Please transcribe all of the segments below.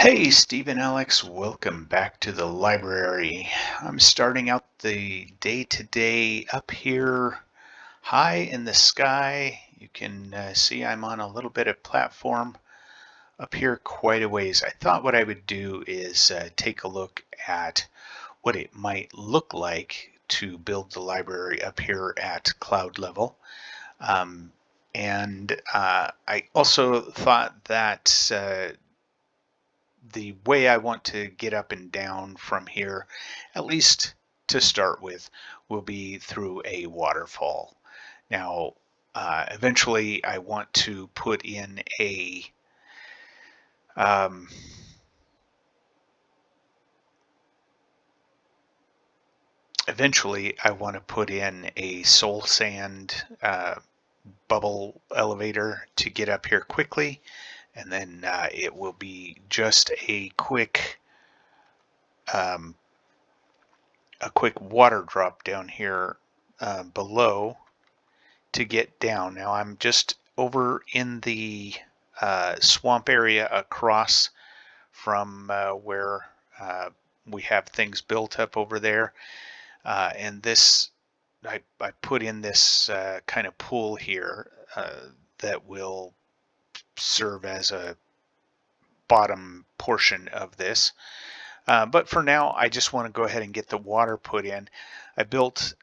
Hey, Steve and Alex, welcome back to the library. I'm starting out the day today up here high in the sky. You can see I'm on a little bit of platform up here quite a ways. I thought what I would do is take a look at what it might look like to build the library up here at cloud level. And I also thought that the way I want to get up and down from here, at least to start with, will be through a waterfall. Now, eventually I want to put in a um, soul sand bubble elevator to get up here quickly, and then it will be just um, a quick water drop down here below to get down. Now I'm just over in the swamp area across from where we have things built up over there. And this, I put in this kind of pool here that will serve as a bottom portion of this. But for now, I just want to go ahead and get the water put in. I built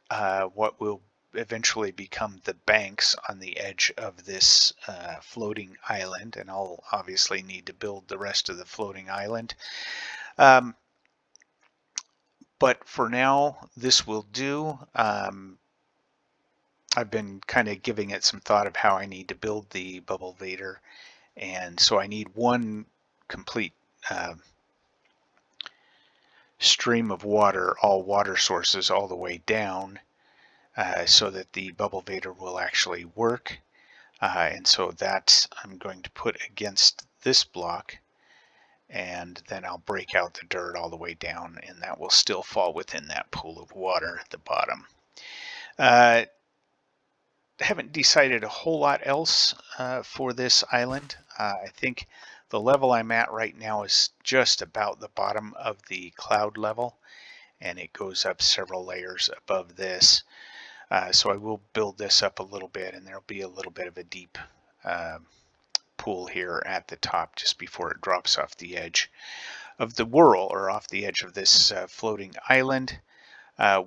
what will eventually become the banks on the edge of this floating island, and I'll obviously need to build the rest of the floating island. But for now, this will do. I've been kind of giving it some thought of how I need to build the bubble vader, and so I need one complete stream of water, all water sources all the way down, so that the bubble vader will actually work. And so that I'm going to put against this block, and then I'll break out the dirt all the way down, and that will still fall within that pool of water at the bottom. Haven't decided a whole lot else for this island. I think the level I'm at right now is just about the bottom of the cloud level, and it goes up several layers above this. So I will build this up a little bit, and there'll be a little bit of a deep pool here at the top just before it drops off the edge of the whirl, or off the edge of this floating island.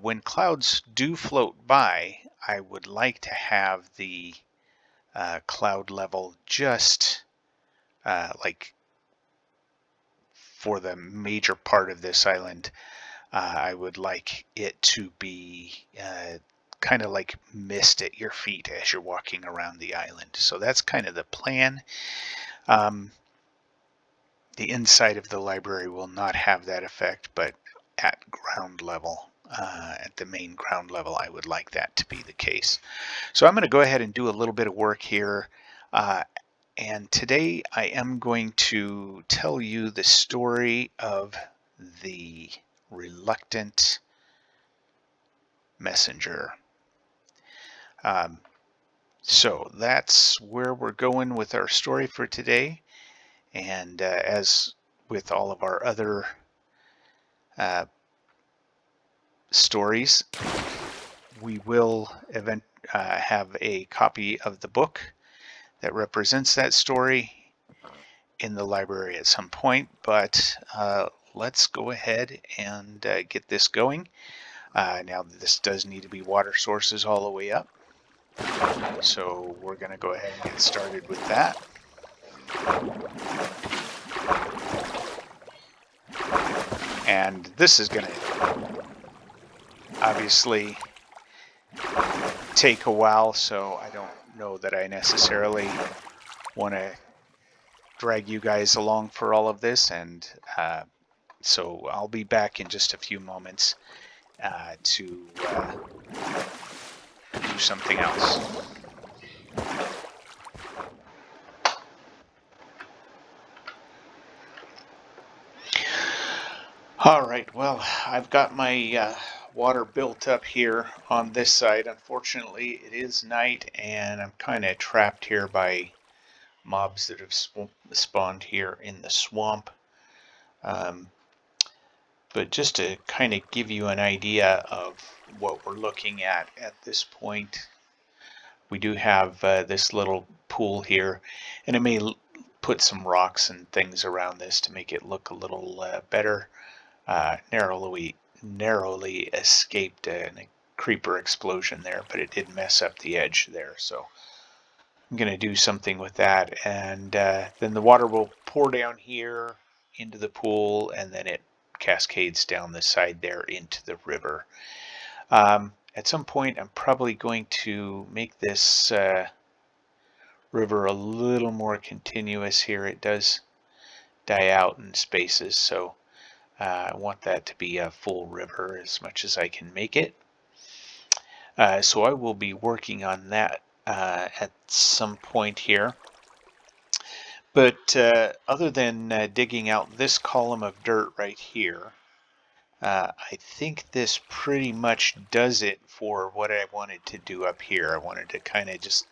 When clouds do float by, I would like to have the cloud level just like for the major part of this island. I would like it to be kind of like mist at your feet as you're walking around the island. So that's kind of the plan. The inside of the library will not have that effect, but at ground level, at the main ground level, I would like that to be the case. So I'm going to go ahead and do a little bit of work here. And today I am going to tell you the story of the reluctant messenger. So that's where we're going with our story for today. And as with all of our other stories, we will have a copy of the book that represents that story in the library at some point, but let's go ahead and get this going. Now this does need to be water sources all the way up, so we're going to go ahead and get started with that. And this is going to obviously take a while, so I don't know that I necessarily want to drag you guys along for all of this, and so I'll be back in just a few moments to do something else. All right, well, I've got my water built up here on this side. Unfortunately, it is night, and I'm kind of trapped here by mobs that have spawned here in the swamp. Um, but just to kind of give you an idea of what we're looking at this point, we do have this little pool here, and I may put some rocks and things around this to make it look a little better. Narrowly escaped a creeper explosion there, but it did mess up the edge there. So I'm going to do something with that, and then the water will pour down here into the pool, and then it cascades down the side there into the river. At some point, I'm probably going to make this river a little more continuous here. It does die out in spaces, so I want that to be a full river as much as I can make it. So I will be working on that at some point here. But other than digging out this column of dirt right here, I think this pretty much does it for what I wanted to do up here. I wanted to kind of just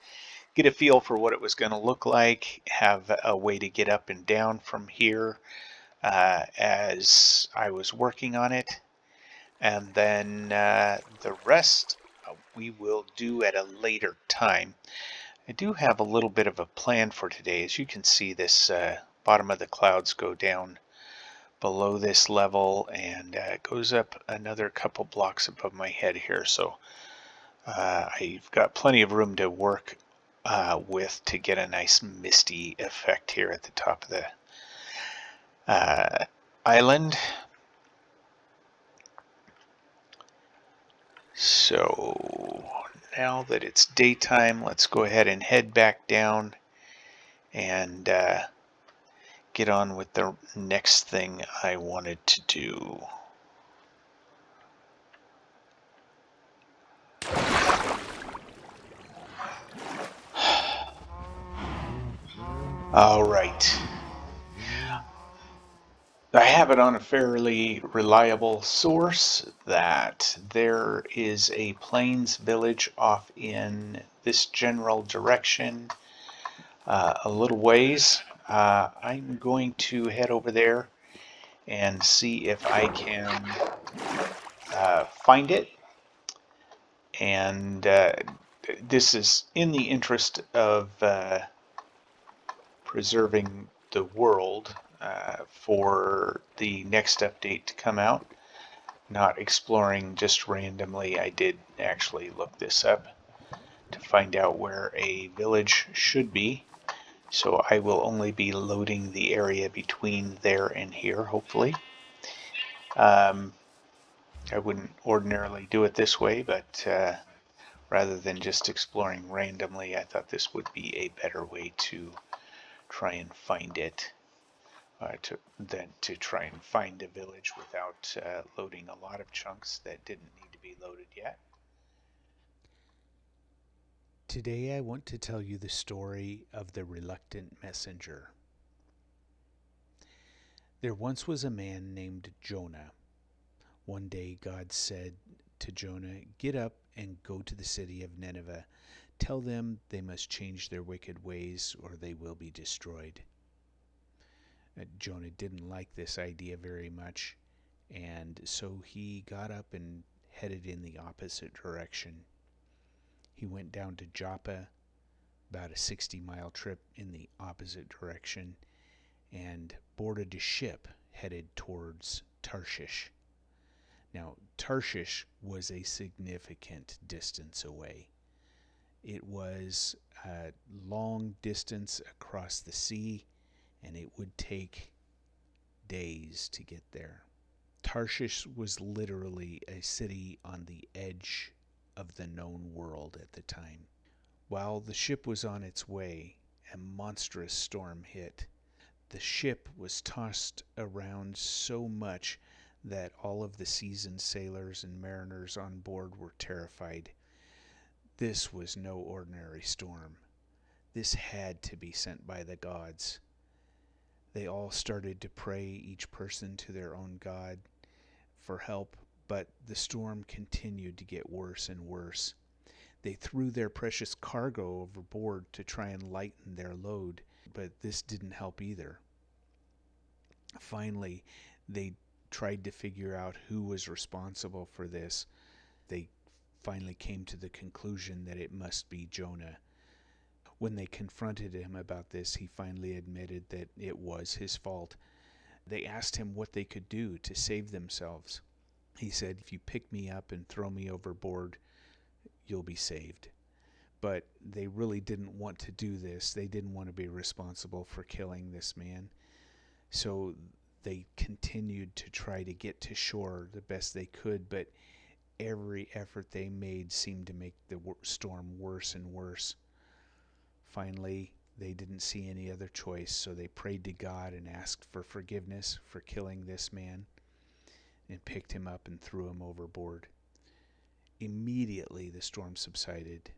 get a feel for what it was going to look like, have a way to get up and down from here as I was working on it. And then the rest we will do at a later time. I do have a little bit of a plan for today. As you can see, this bottom of the clouds go down below this level, and it goes up another couple blocks above my head here. So I've got plenty of room to work with to get a nice misty effect here at the top of the island. So now that it's daytime, let's go ahead and head back down and get on with the next thing I wanted to do. All right. I have it on a fairly reliable source that there is a plains village off in this general direction, a little ways. I'm going to head over there and see if I can find it. And this is in the interest of preserving the world for the next update to come out. Not exploring just randomly. I did actually look this up to find out where a village should be. So I will only be loading the area between there and here, hopefully. I wouldn't ordinarily do it this way, but rather than just exploring randomly, I thought this would be a better way to try and find it. Than to try and find a village without loading a lot of chunks that didn't need to be loaded yet. Today I want to tell you the story of the reluctant messenger. There once was a man named Jonah. One day God said to Jonah, "Get up and go to the city of Nineveh. Tell them they must change their wicked ways or they will be destroyed." Jonah didn't like this idea very much, and so he got up and headed in the opposite direction. He went down to Joppa, about a 60-mile trip in the opposite direction, and boarded a ship headed towards Tarshish. Now, Tarshish was a significant distance away. It was a long distance across the sea, and it would take days to get there. Tarshish was literally a city on the edge of the known world at the time. While the ship was on its way, a monstrous storm hit. The ship was tossed around so much that all of the seasoned sailors and mariners on board were terrified. This was no ordinary storm. This had to be sent by the gods. They all started to pray, each person to their own god, for help, but the storm continued to get worse and worse. They threw their precious cargo overboard to try and lighten their load, but this didn't help either. Finally, They tried to figure out who was responsible for this. They finally came to the conclusion that it must be Jonah. When they confronted him about this, he finally admitted that it was his fault. They asked him what they could do to save themselves. He said, "If you pick me up and throw me overboard, you'll be saved." But they really didn't want to do this. They didn't want to be responsible for killing this man. So they continued to try to get to shore the best they could, but every effort they made seemed to make the storm worse and worse. Finally, they didn't see any other choice, so they prayed to God and asked for forgiveness for killing this man and picked him up and threw him overboard. Immediately, the storm subsided.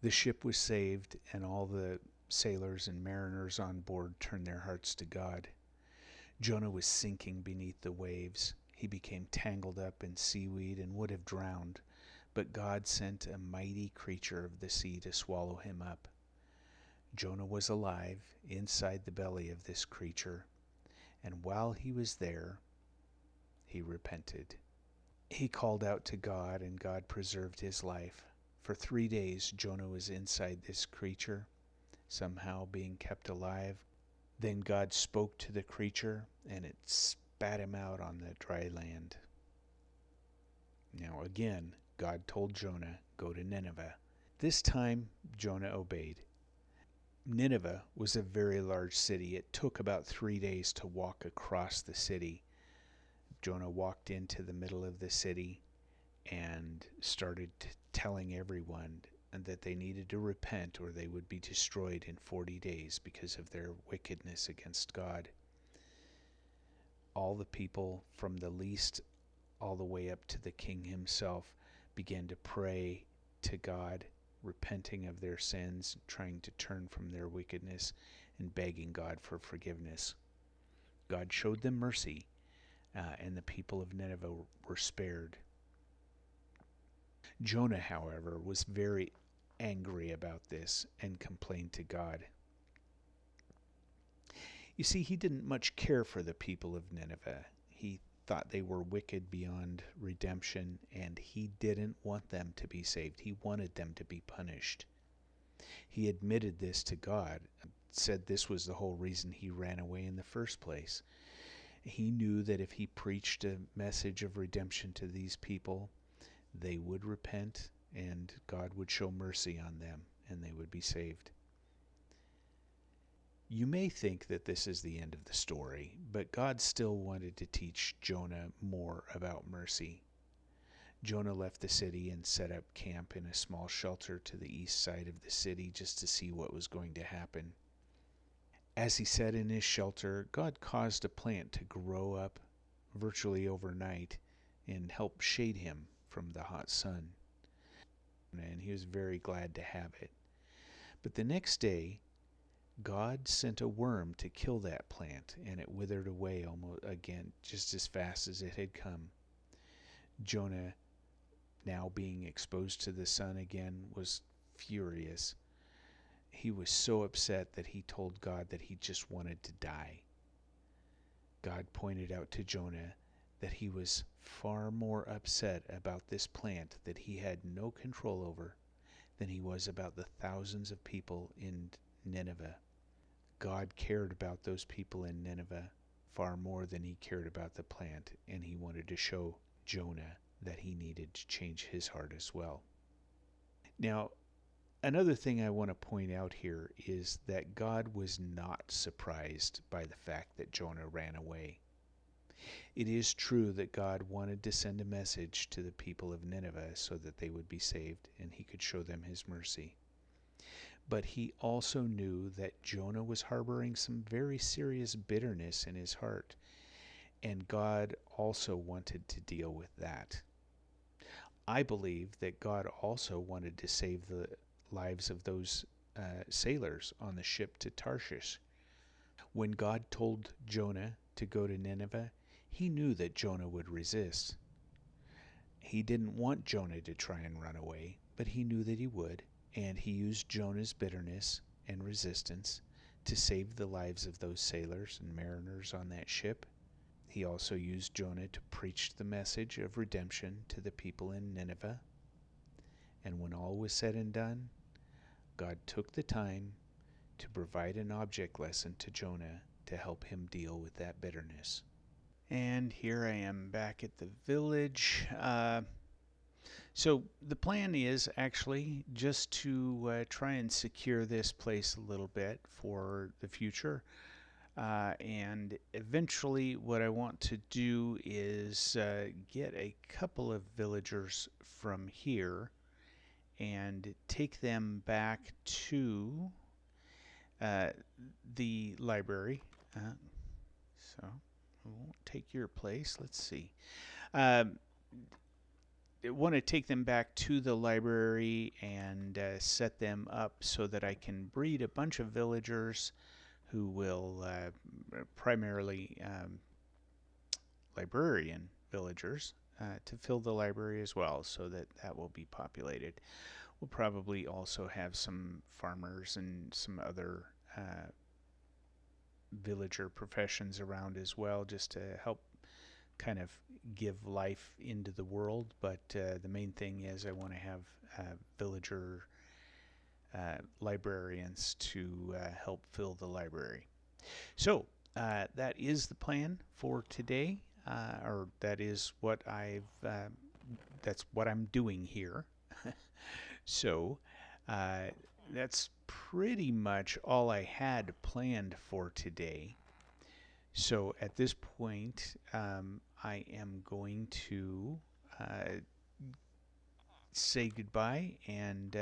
The ship was saved, and all the sailors and mariners on board turned their hearts to God. Jonah was sinking beneath the waves. He became tangled up in seaweed and would have drowned, but God sent a mighty creature of the sea to swallow him up. Jonah was alive inside the belly of this creature, and while he was there, he repented. He called out to God, and God preserved his life. For 3 days, Jonah was inside this creature, somehow being kept alive. Then God spoke to the creature, and it spat him out on the dry land. Now again, God told Jonah, "Go to Nineveh." This time, Jonah obeyed. Nineveh was a very large city. It took about 3 days to walk across the city. Jonah walked into the middle of the city and started telling everyone that they needed to repent or they would be destroyed in 40 days because of their wickedness against God. All the people, from the least all the way up to the king himself, began to pray to God, repenting of their sins, trying to turn from their wickedness, and begging God for forgiveness. God showed them mercy, and the people of Nineveh were spared. Jonah, however, was very angry about this and complained to God. You see, he didn't much care for the people of Nineveh. He thought they were wicked beyond redemption, and he didn't want them to be saved. He wanted them to be punished. He admitted this to God, said this was the whole reason he ran away in the first place. He knew that if he preached a message of redemption to these people, they would repent and God would show mercy on them and they would be saved. You may think that this is the end of the story, but God still wanted to teach Jonah more about mercy. Jonah left the city and set up camp in a small shelter to the east side of the city just to see what was going to happen. As he sat in his shelter, God caused a plant to grow up virtually overnight and help shade him from the hot sun. And he was very glad to have it. But the next day, God sent a worm to kill that plant, and it withered away almost again just as fast as it had come. Jonah, now being exposed to the sun again, was furious. He was so upset that he told God that he just wanted to die. God pointed out to Jonah that he was far more upset about this plant that he had no control over than he was about the thousands of people in Nineveh. God cared about those people in Nineveh far more than he cared about the plant, and he wanted to show Jonah that he needed to change his heart as well. Now, another thing I want to point out here is that God was not surprised by the fact that Jonah ran away. It is true that God wanted to send a message to the people of Nineveh so that they would be saved and he could show them his mercy. But he also knew that Jonah was harboring some very serious bitterness in his heart, and God also wanted to deal with that. I believe that God also wanted to save the lives of those sailors on the ship to Tarshish. When God told Jonah to go to Nineveh, he knew that Jonah would resist. He didn't want Jonah to try and run away, but he knew that he would, and he used Jonah's bitterness and resistance to save the lives of those sailors and mariners on that ship. He also used Jonah to preach the message of redemption to the people in Nineveh. And when all was said and done, God took the time to provide an object lesson to Jonah to help him deal with that bitterness. And here I am back at the village. So the plan is actually just to try and secure this place a little bit for the future. And eventually, what I want to do is get a couple of villagers from here and take them back to uh, the library. So I won't take your place. Let's see. Um, I want to take them back to the library and set them up so that I can breed a bunch of villagers who will primarily librarian villagers to fill the library as well, so that that will be populated. We'll probably also have some farmers and some other villager professions around as well, just to help kind of give life into the world. But the main thing is I want to have villager librarians to help fill the library. So that is the plan for today, or that is what that's what I'm doing here. So uh, that's pretty much all I had planned for today. So at this point, I am going to uh, say goodbye, and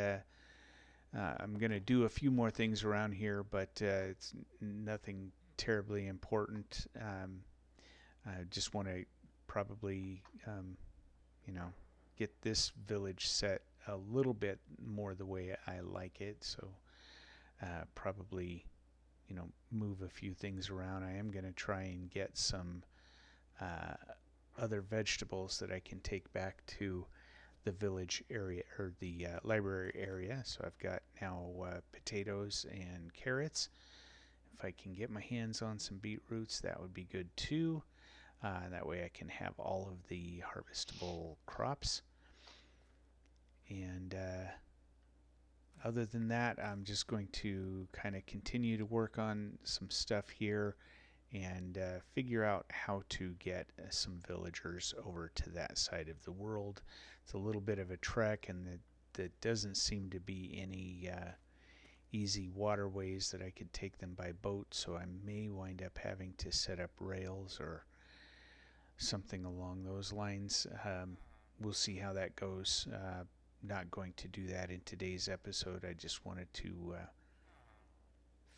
I'm going to do a few more things around here, but it's nothing terribly important. I just want to probably, you know, get this village set a little bit more the way I like it. So probably, move a few things around. I am going to try and get some uh, other vegetables that I can take back to the village area or the library area. So I've got now potatoes and carrots. If I can get my hands on some beetroots, that would be good too. That way I can have all of the harvestable crops. And other than that, I'm just going to kind of continue to work on some stuff here and figure out how to get some villagers over to that side of the world. It's a little bit of a trek, and there doesn't seem to be any easy waterways that I could take them by boat, so I may wind up having to set up rails or something along those lines. We'll see how that goes. Not going to do that in today's episode. I just wanted to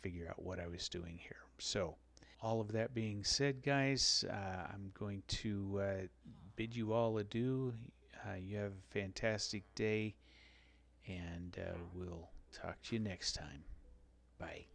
figure out what I was doing here. So, all of that being said, guys, I'm going to bid you all adieu. You have a fantastic day, and we'll talk to you next time. Bye.